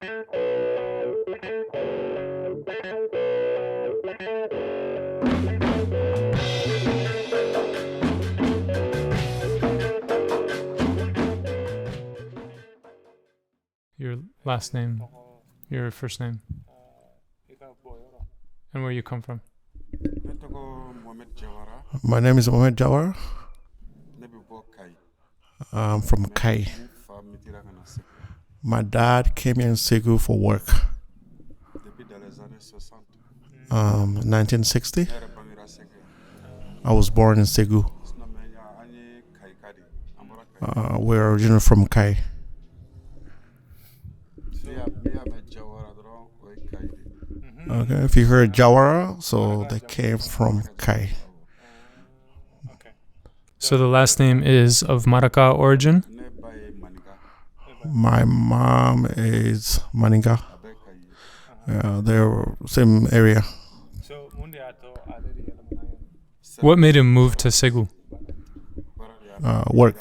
Your last name, your first name, and where you come from. My name is Mohamed Diawara. I'm from Kai. My dad came here in Segou for work. 1960. I was born in Segou. We're originally from Kai. Okay, if you heard Diawara, so they came from Kai. So the last name is of Maraka origin? My mom is Maninga. They're same area. What made him move to Segou? Work.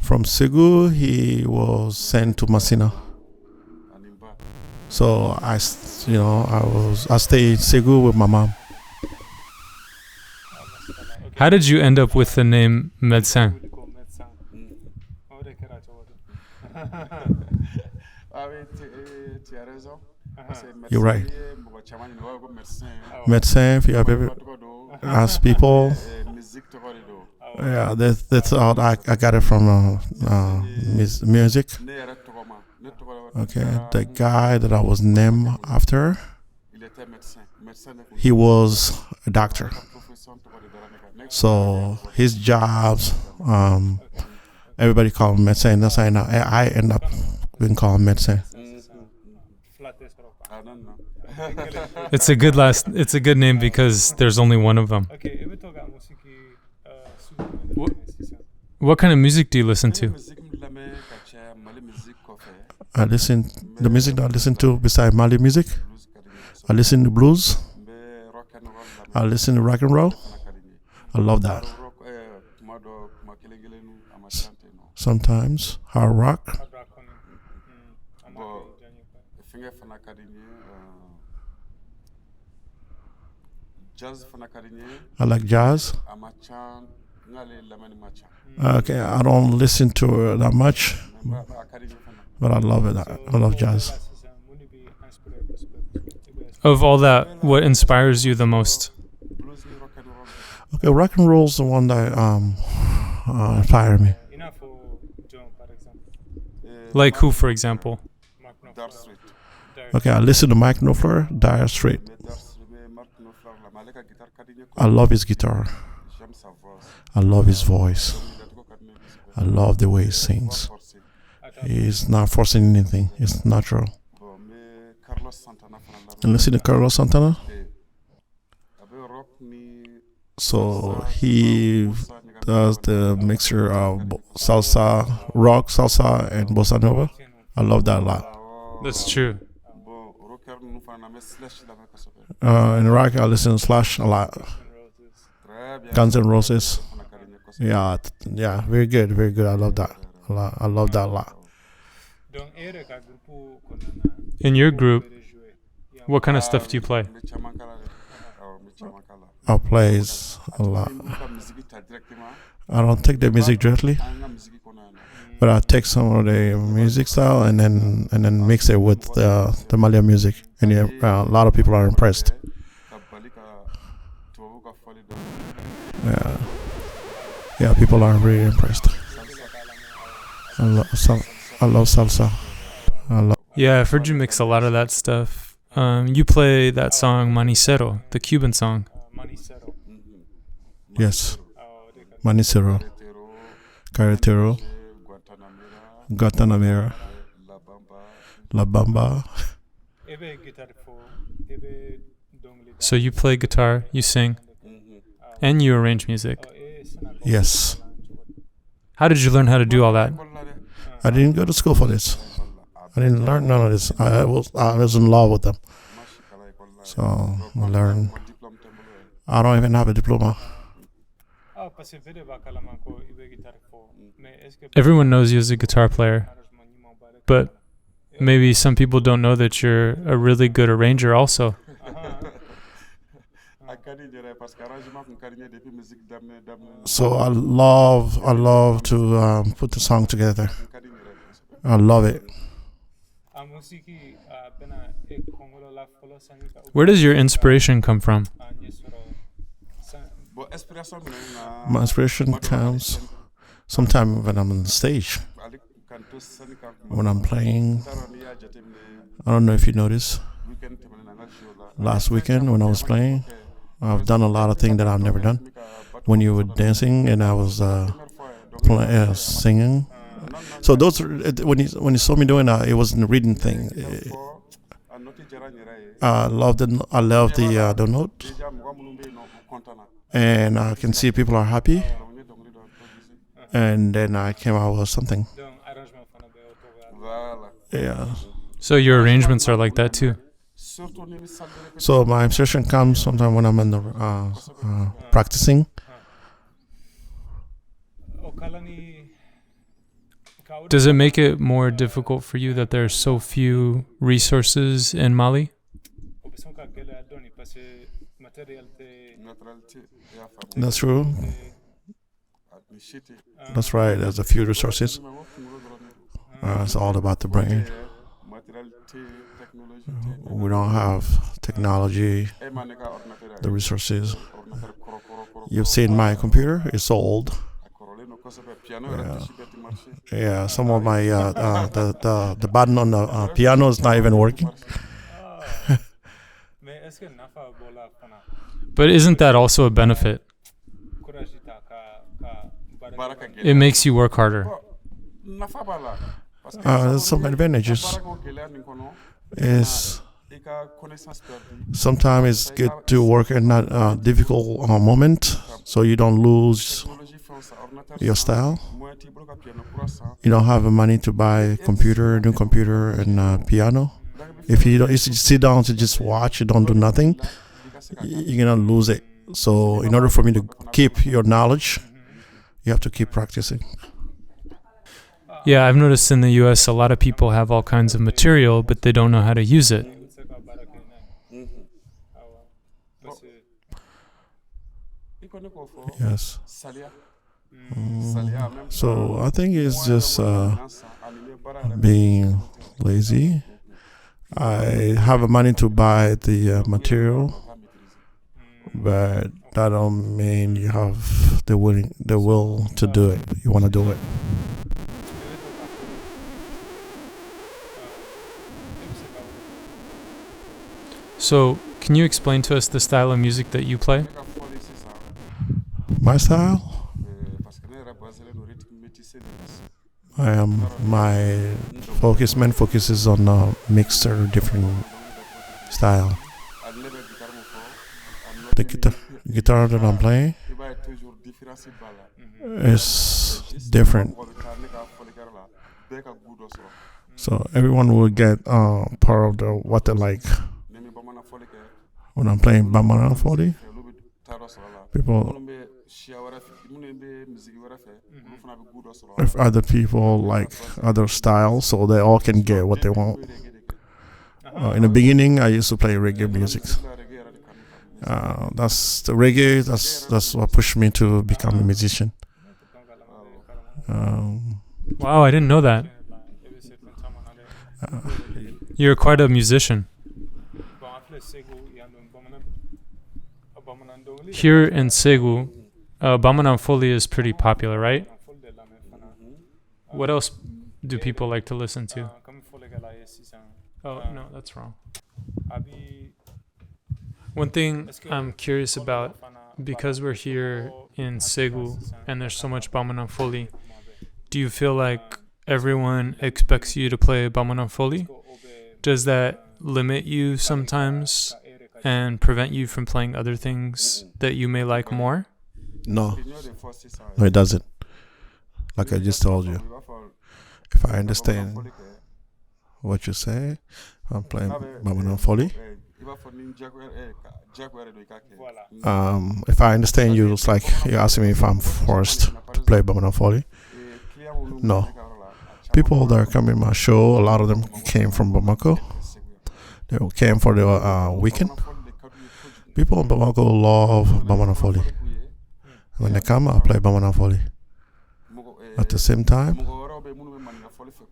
From Segou, he was sent to Messina. So I stayed in Segou with my mom. How did you end up with the name Medecine? You're right. Medecine, if you have ever asked people, yeah, that's how I got it from music. Okay, the guy that I was named after, he was a doctor. So his jobs, everybody called him Medecine. That's why I end up being called Medecine. It's a good name because there's only one of them. What kind of music do you listen to? The music that I listen to besides Mali music, I listen to blues, I listen to rock and roll. I love that. Sometimes hard rock. I like jazz. Okay, I don't listen to it that much, but I love it. I love jazz. Of all that, what inspires you the most? Okay, rock and roll is the one that inspired me. Like who, for example? Okay, I listen to Mike Knopfler, Dire Straits. I love his guitar. I love his voice. I love the way he sings. He's not forcing anything. It's natural. And listen to Carlos Santana. So he does the mixture of salsa, rock, salsa, and bossa nova. I love that a lot. That's true. In rock, I listen to Slash a lot. Guns N' Roses. Yeah, very good. I love that a lot. I love that a lot. In your group, what kind of stuff do you play? I play a lot. I don't take the music directly, but I take some of the music style and then mix it with the Malian music, and a lot of people are impressed. Yeah, people are really impressed. I love salsa. Yeah, I've heard you mix a lot of that stuff. You play that song Manicero, the Cuban song. Yes, Manicero, Carretero, Guantanamera, La Bamba. So you play guitar, you sing, and you arrange music. Yes. How did you learn how to do all that? I didn't go to school for this. I didn't learn none of this. I was in love with them. So I learned. I don't even have a diploma. Everyone knows you as a guitar player, but maybe some people don't know that you're a really good arranger also. So I love to put the song together. I love it. Where does your inspiration come from? My inspiration comes sometime when I'm on the stage. When I'm playing, I don't know if you noticed, last weekend when I was playing, I've done a lot of things that I've never done. When you were dancing and I was singing, so those when you saw me doing that, it wasn't a reading thing. I love the note, and I can see people are happy, and then I came out with something. Yeah. So your arrangements are like that too? So my inspiration comes sometimes when I'm in the practicing. Does it make it more difficult for you that there are so few resources in Mali? That's true. That's right. There's a few resources. It's all about the brain. We don't have technology, the resources. You've seen my computer; it's so old. Yeah. Some of my the button on the piano is not even working. But isn't that also a benefit? It makes you work harder. There's some advantages. Is sometimes it's good to work in that difficult moment, so you don't lose your style. You don't have the money to buy a new computer and piano. If you sit down to just watch, you don't do nothing, you're gonna lose it. So in order for me to keep your knowledge, you have to keep practicing. Yeah, I've noticed in the US a lot of people have all kinds of material, but they don't know how to use it. Yes. So I think it's just being lazy. I have the money to buy the material, but that don't mean you have the will to do it. You want to do it. So, can you explain to us the style of music that you play? My style? My main focus is on mixture different style. The guitar that I'm playing is different. So everyone will get part of what they like. When I'm playing Bamana 40, people, if other people like other styles, so they all can get what they want. In the beginning, I used to play reggae music. That's the reggae. That's what pushed me to become a musician. Wow, I didn't know that. You're quite a musician. Here in Segou, Bamana is pretty popular, right? What else do people like to listen to? Oh, no, that's wrong. One thing I'm curious about, because we're here in Segou and there's so much Bamana Foli, do you feel like everyone expects you to play Bamana Foli? Does that limit you sometimes and prevent you from playing other things that you may like more? No, it doesn't. Like I just told you, if I understand what you say, I'm playing Bamana Foli. If I understand you, it's like you're asking me if I'm forced to play Bamana Foley. No. People that are coming to my show, a lot of them came from Bamako. They came for the weekend. People in Bamako love Bamana Foley. When they come, I play Bamana Foley. At the same time,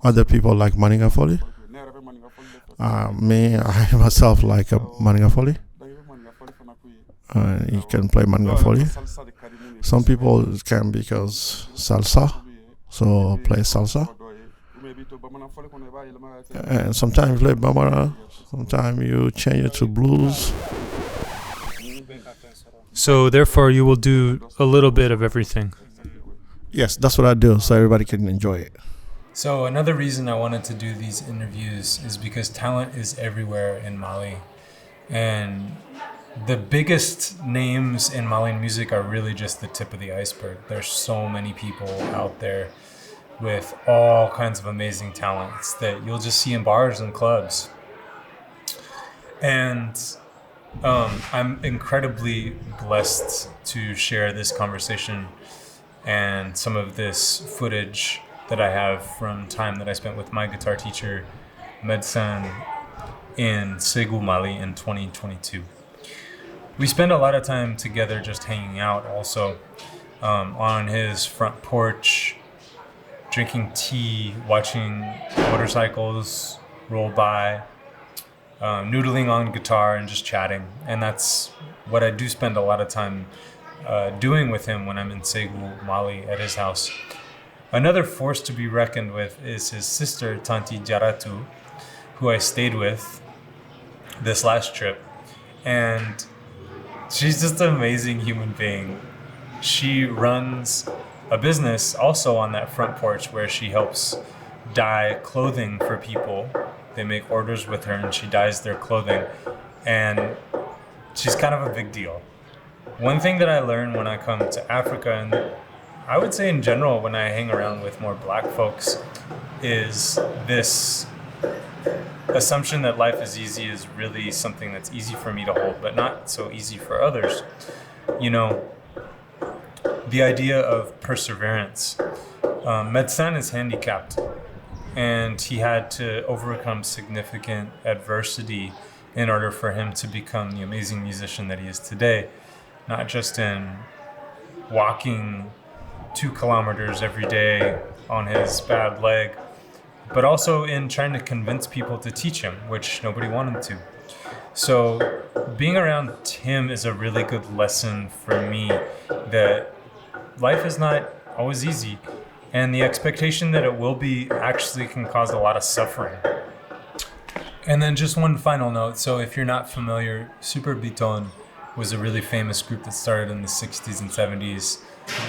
other people like Maninga Foley. Me, I myself like a Maninga Foley. You can play Maninga Foley. Some people can because salsa, so play salsa. And sometimes you play Bamana, sometimes you change it to blues. So therefore you will do a little bit of everything. Yes, that's what I do, so everybody can enjoy it. So another reason I wanted to do these interviews is because talent is everywhere in Mali. And the biggest names in Malian music are really just the tip of the iceberg. There's so many people out there with all kinds of amazing talents that you'll just see in bars and clubs. And I'm incredibly blessed to share this conversation and some of this footage that I have from time that I spent with my guitar teacher, Medecine, in Segou, Mali in 2022. We spend a lot of time together just hanging out also on his front porch, drinking tea, watching motorcycles roll by, noodling on guitar and just chatting. And that's what I do spend a lot of time doing with him when I'm in Segou, Mali, at his house. Another force to be reckoned with is his sister, Tanti Jaratu, who I stayed with this last trip. And she's just an amazing human being. She runs a business also on that front porch where she helps dye clothing for people. They make orders with her and she dyes their clothing. And she's kind of a big deal. One thing that I learned when I come to Africa, and I would say in general when I hang around with more black folks, is this assumption that life is easy is really something that's easy for me to hold, but not so easy for others. You know, the idea of perseverance. Medecine is handicapped, and he had to overcome significant adversity in order for him to become the amazing musician that he is today. Not just in walking 2 kilometers every day on his bad leg, but also in trying to convince people to teach him, which nobody wanted to. So being around him is a really good lesson for me that life is not always easy, and the expectation that it will be actually can cause a lot of suffering. And then just one final note. So if you're not familiar, Super Biton was a really famous group that started in the 60s and 70s,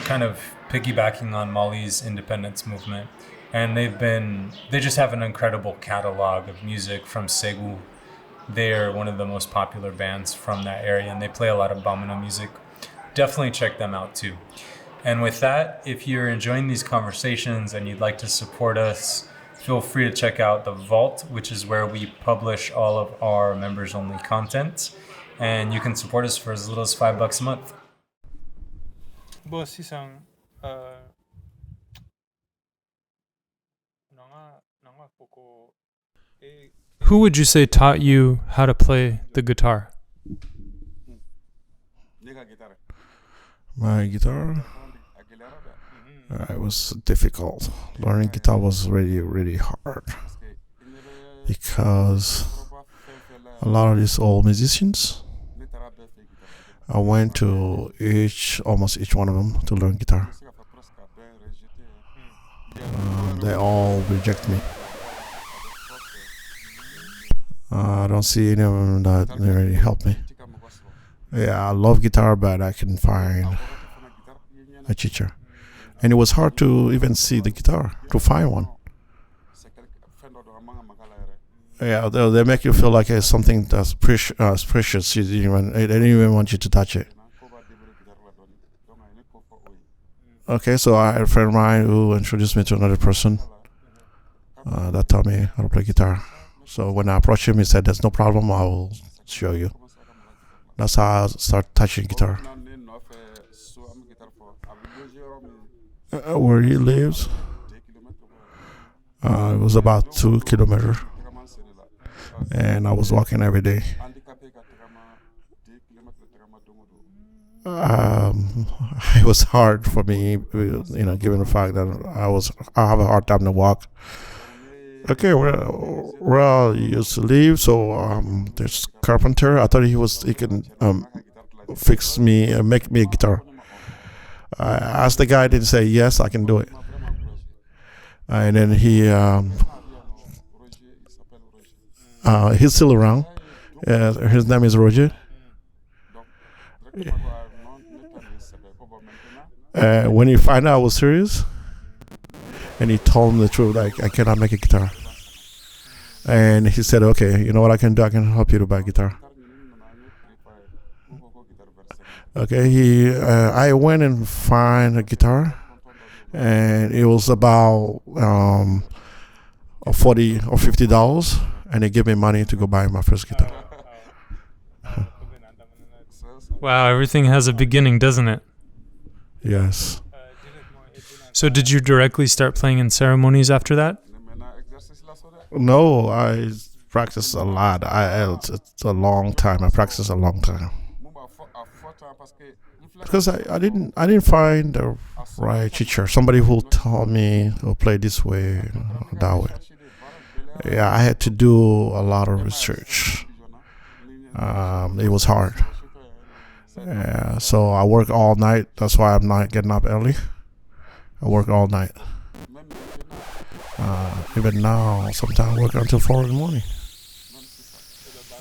kind of piggybacking on Mali's independence movement. And they just have an incredible catalog of music from Segou. They are one of the most popular bands from that area, and they play a lot of Bamana music. Definitely check them out too. And with that, if you're enjoying these conversations and you'd like to support us, feel free to check out the Vault, which is where we publish all of our members-only content. And you can support us for as little as $5 a month. Who would you say taught you how to play the guitar? My guitar? It was difficult. Learning guitar was really, really hard. Because a lot of these old musicians, I went to almost each one of them to learn guitar. They all reject me. I don't see any of them that really help me. Yeah, I love guitar, but I couldn't find a teacher. And it was hard to even see the guitar, to find one. Yeah, they make you feel like it's something that's precious. They didn't even want you to touch it. Okay, so I had a friend of mine who introduced me to another person that taught me how to play guitar. So when I approached him, he said, "There's no problem. I'll show you. That's how I start touching guitar. Where he lives, it was about 2 kilometers, and I was walking every day. It was hard for me, given the fact that I have a hard time to walk. Okay, where I used to live, so there's carpenter. I thought he can fix me, make me a guitar. I asked the guy, didn't say yes, I can do it. And then he's still around. His name is Roger. When he found out I was serious, and he told him the truth, like, I cannot make a guitar. And he said, okay, you know what I can do? I can help you to buy a guitar. Okay, I went and find a guitar, and it was about $40 or $50, and they gave me money to go buy my first guitar. Wow, everything has a beginning, doesn't it? Yes. So did you directly start playing in ceremonies after that? No, I practiced a lot. It's a long time. I practiced a long time. Because I didn't find the right teacher, somebody who taught me to play this way, that way. Yeah, I had to do a lot of research. It was hard. So I work all night. That's why I'm not getting up early. I work all night. Even now, sometimes I work until 4 in the morning.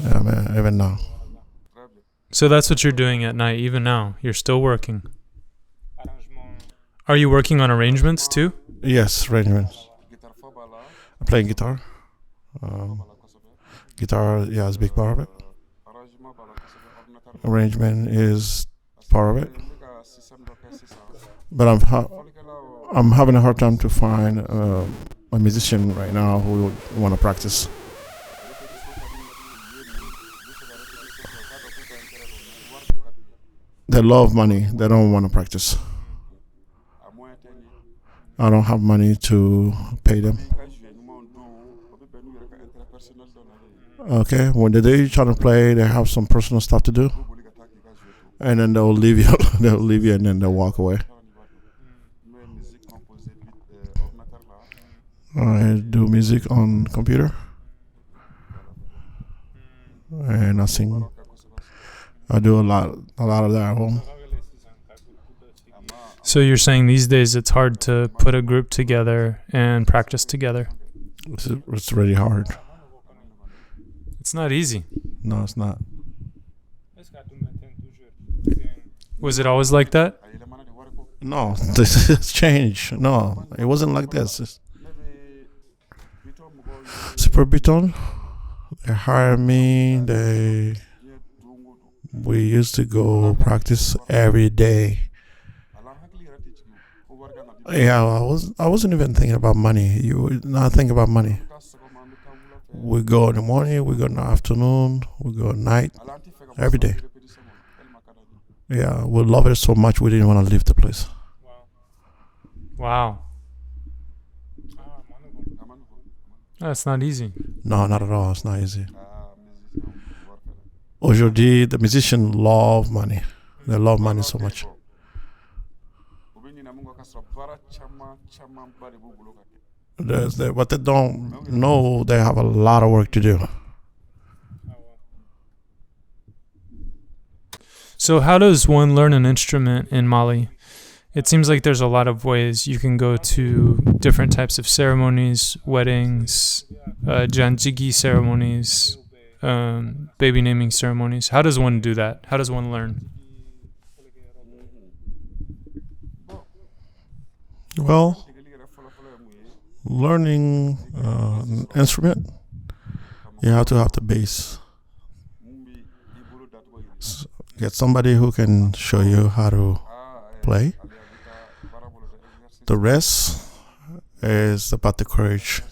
Yeah, man, even now. So that's what you're doing at night, even now. You're still working. Are you working on arrangements too? Yes, arrangements. I'm playing guitar. Guitar, yeah, is a big part of it. Arrangement is part of it. But I'm having a hard time to find a musician right now who would want to practice. They love money. They don't want to practice. I don't have money to pay them. Okay, when they're trying to play, they have some personal stuff to do, and then they'll leave you. They'll leave you, and then they'll walk away. I do music on computer, and I sing. I do a lot of that at home. So you're saying these days it's hard to put a group together and practice together? It's really hard. It's not easy. No, it's not. Was it always like that? No, this has changed. No, it wasn't like this. Super Beaton, they hired me. We used to go practice every day. Yeah, I wasn't even thinking about money. You would not think about money. We go in the morning, we go in the afternoon, we go at night, every day. Yeah, we love it so much we didn't want to leave the place. Wow. That's not easy. No, not at all. It's not easy. Aujourd'hui, the musicians love money. They love money so much. What they don't know, they have a lot of work to do. So how does one learn an instrument in Mali? It seems like there's a lot of ways you can go to different types of ceremonies, weddings, janjigi ceremonies, baby naming ceremonies. How does one do that? How does one learn? Well, learning an instrument, you have to have the bass. Get somebody who can show you how to play. The rest is about the courage.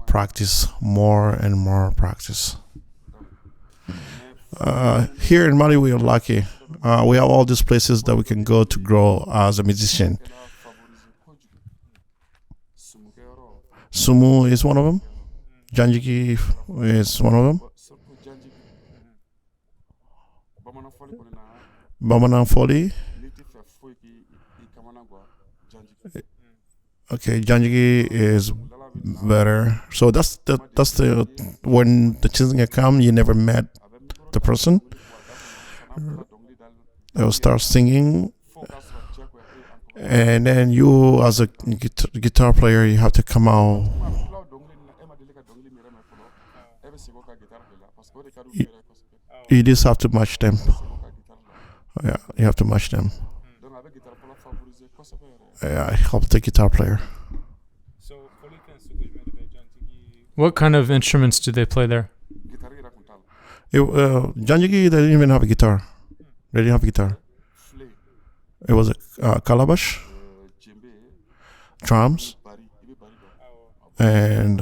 Practice more and more practice. Here in Mali, we are lucky. We have all these places that we can go to grow as a musician. Sumu is one of them. Janjiki is one of them. Bamana Foli. Okay, Janjiki is better. So that's the when the children come, you never met the person. They'll start singing, and then you, as a guitar player, you have to come out. You just have to match them. Yeah, you have to match them. Yeah, help the guitar player. What kind of instruments do they play there? Janjigi, they didn't even have a guitar. They didn't have a guitar. It was a calabash, drums, and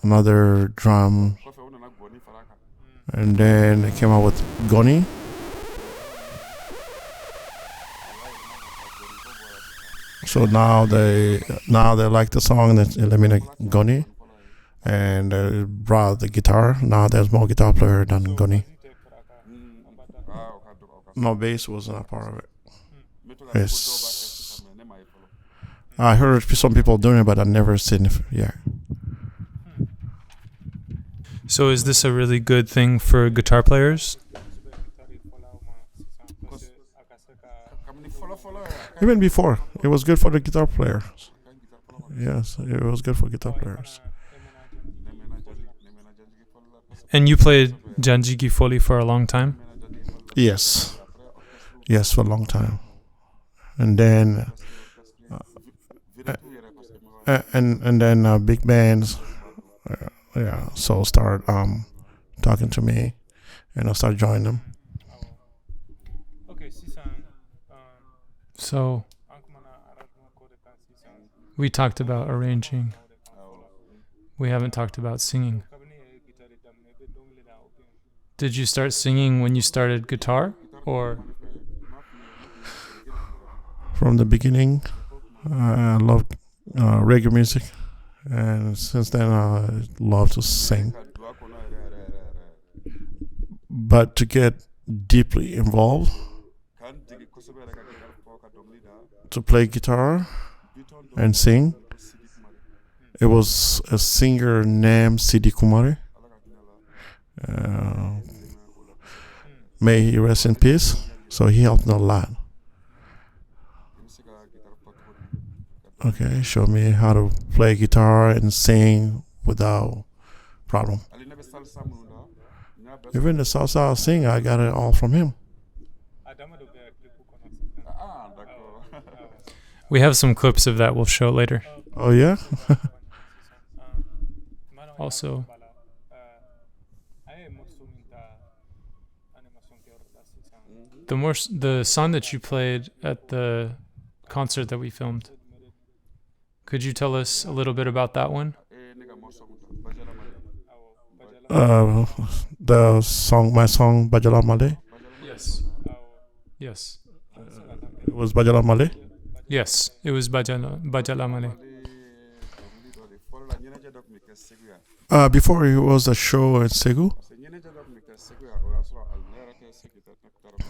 another drum. And then they came out with goni. So now they like the song and they eliminate goni, and they brought the guitar. Now there's more guitar player than goni. No, bass was not part of it. Yes, I heard some people doing it, but I never seen it. Yeah. So is this a really good thing for guitar players? Even before, it was good for the guitar players. Yes, it was good for guitar players. And you played Janjigi Foli for a long time? Yes, for a long time. And then, and then big bands, so start talking to me, and I start joining them. So we talked about arranging. We haven't talked about singing. Did you start singing when you started guitar, or? From the beginning, I loved reggae music, and since then I love to sing. But to get deeply involved, to play guitar and sing, it was a singer named Sidi Kumari. May he rest in peace. So he helped me a lot. Okay, showed me how to play guitar and sing without problem. Even the salsa I sing, I got it all from him. We have some clips of that we'll show later. Oh yeah? Also, the song that you played at the concert that we filmed, could you tell us a little bit about that one? My song Bajala Male. Yes. It was Bajala Male. Yes, it was Bajala Male. Before it was a show in Segou.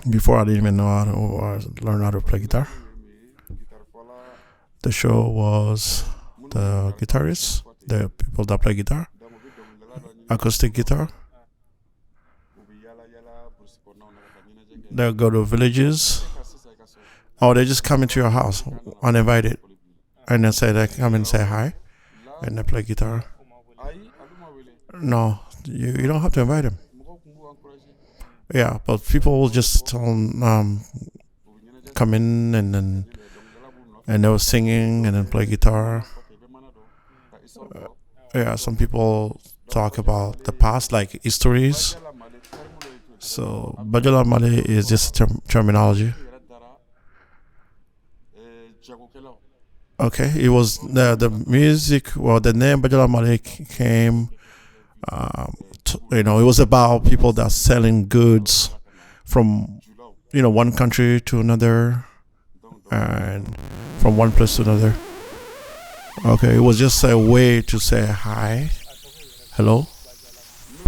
Before I didn't even know how to learn how to play guitar. The show was the guitarists, the people that play guitar, acoustic guitar. They'll go to villages, or they just come into your house uninvited, and they say they come and say hi, and they play guitar. No, you don't have to invite them. Yeah, but people will just come in and they were singing and then play guitar. Some people talk about the past, like histories. So Bajala Male is just terminology. Okay, it was the music. Well, the name Bajala Male came it was about people that selling goods from one country to another and from one place to another. Okay, it was just a way to say hi, hello.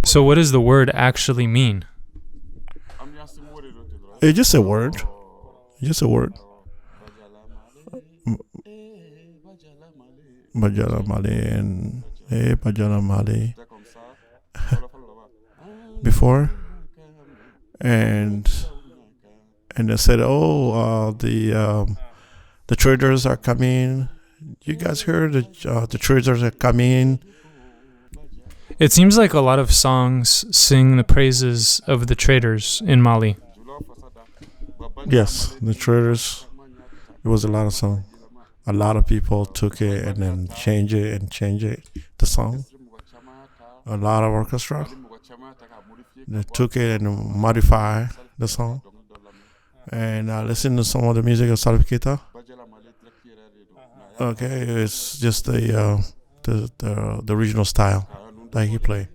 So what does the word actually mean? It's just a word. Just a word. Bajala Mali and Bajala Mali before, and they said, the traders are coming. You guys heard the traders are coming. It seems like a lot of songs sing the praises of the traders in Mali. Yes, the traders. It was a lot of songs. A lot of people took it and then changed it, the song. A lot of orchestra. They took it and modified the song. And I listened to some of the music of Salif Keita. Okay, it's just the regional style that he played.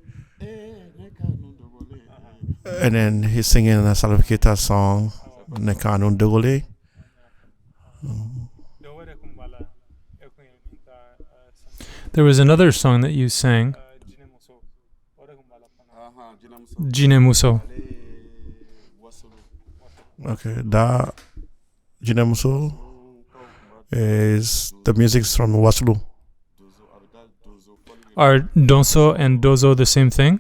And then he's singing a Salif Keita song, Nekanun Dogole. There was another song that you sang, Jine Muso. Okay, that Jine Muso is the music's from Waslu. Are Donso and Dozo the same thing?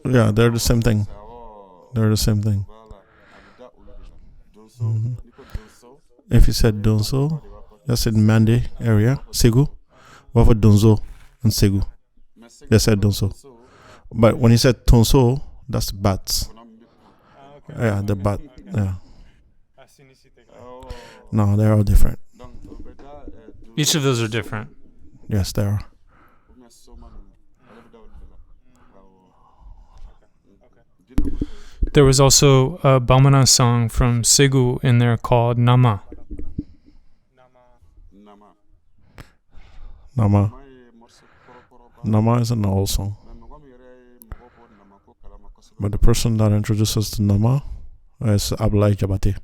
Yeah, they're the same thing. Mm-hmm. If you said Donso, that's in Mande area, Segou. What for Donso and Segou? They said Donso. But when he said Tonso, that's bats. Yeah, the bat. Yeah. No, they're all different. Each of those are different. Yes, they are. There was also a Bamana song from Segou in there called Nama. Nama is an old song. But the person that introduces the Nama is Ablaye Jabate.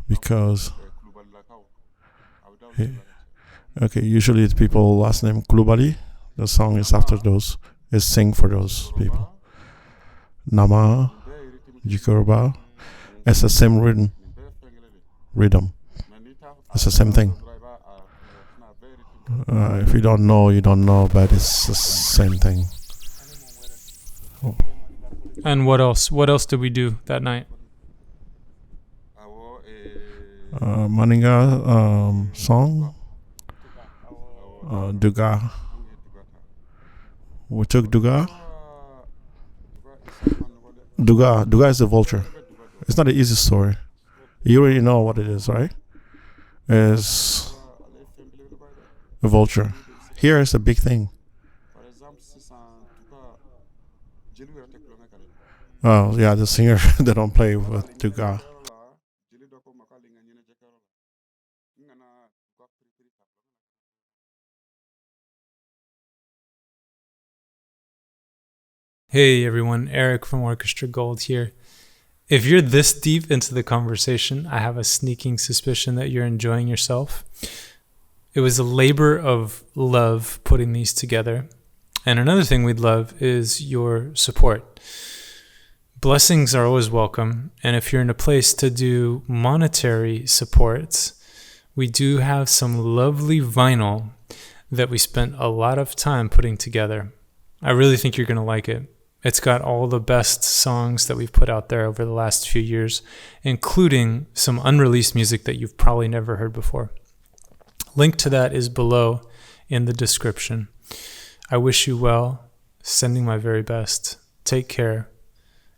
Because usually it's people last name Kulubali. The song is after those. It's sing for those people. Nama, Jikoruba, it's the same rhythm. It's the same thing. If you don't know, you don't know, but it's the same thing. And what else? What else did we do that night? Maninga song. Duga. We took Duga. Duga is the Vulture. It's not an easy story. You already know what it is, right? It's a Vulture. Here is a big thing. Oh, yeah, the singer, they don't play with Duga. Hey everyone, Erich from Orchestra Gold here. If you're this deep into the conversation, I have a sneaking suspicion that you're enjoying yourself. It was a labor of love putting these together. And another thing we'd love is your support. Blessings are always welcome. And if you're in a place to do monetary supports, we do have some lovely vinyl that we spent a lot of time putting together. I really think you're going to like it. It's got all the best songs that we've put out there over the last few years, including some unreleased music that you've probably never heard before. Link to that is below in the description. I wish you well, sending my very best. Take care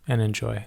and enjoy.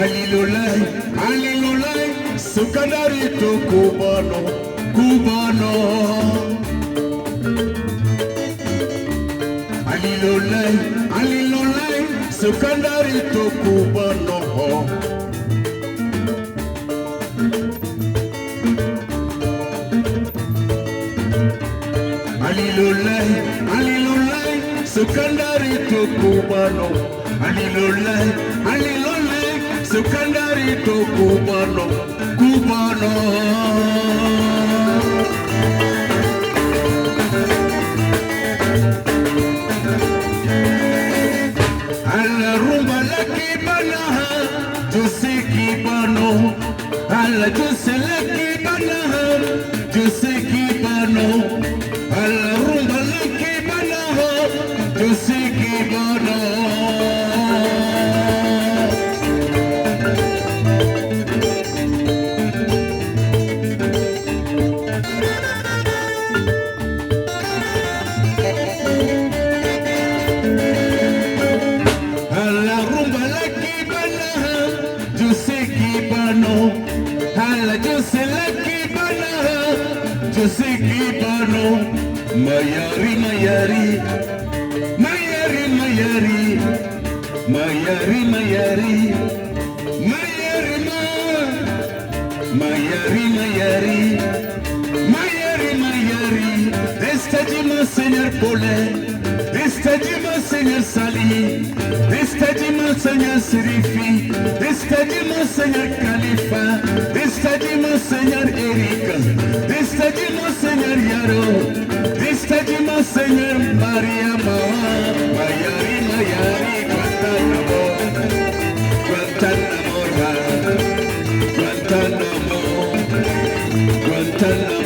Alilolai, alilolai, sukandarito cubano, cubano. Alilolai, alilolai, sukandarito cubano. Alilolai, alilolai, sukandarito cubano. Alilolai, alilolai, sukandarito cubano, cubano. Alla rumba la kibana, juicy kibano. Alla juicy la kibana, juicy kibano. Alla rumba la kibana, juicy kibano. Mayari, mayari, mayari, mayari, mayari, mayari, mayari, mayari, mayari, mayari, mayari. Destadima, Señor Pole, destadima, Señor Sali, destadima, Señor Sirifi, destadima, Señor Khalifa, destadima, Señor Erich, destadima, Señor Yaro. Destadima, Señor Maria, mayari, mayari, Guantanamo, Guantanamo, Guantanamo, Guantanamo.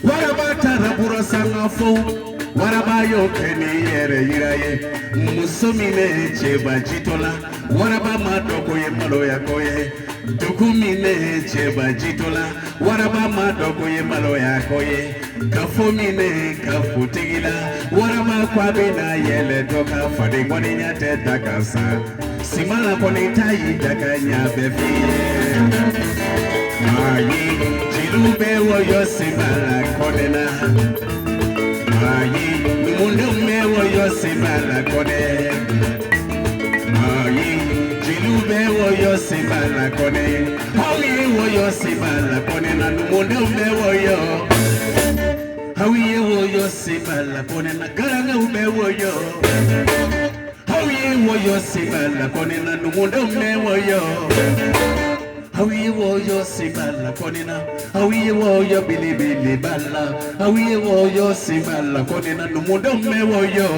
What about kafo waraba yo keni yere yiraye musomine cheba jitola waraba madoko ye malo ya koye dukumine cheba jitola waraba madoko ye malo ya koye kafo mine kafo tigila waraba kwa bina yele doka fade kwani nyate takasa simala koni tayi dakanya befiye ayi jilube wo yo simala konena ayi numundu me wo yo simala kone ayi jilube wo yo simala kone ayi wo yo simala kone na numundu me wo yo ayi wo yo simala kone na garanga ube wo yo ayi wo yo simala kone na numundu me wo yo awi wo yo simala konina awi wo yo bilibili bala awi wo yo simala konina numundo me wo yo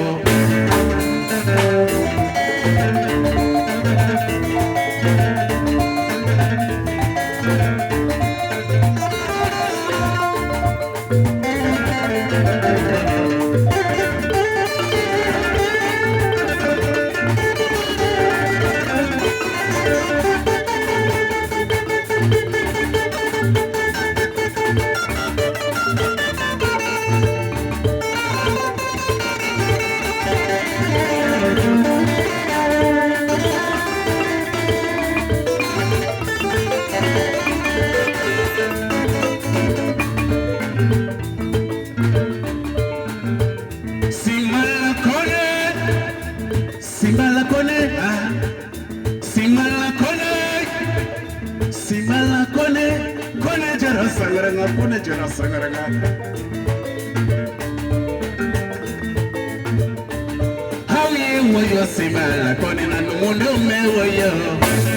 How you simala konina numundo me wo yo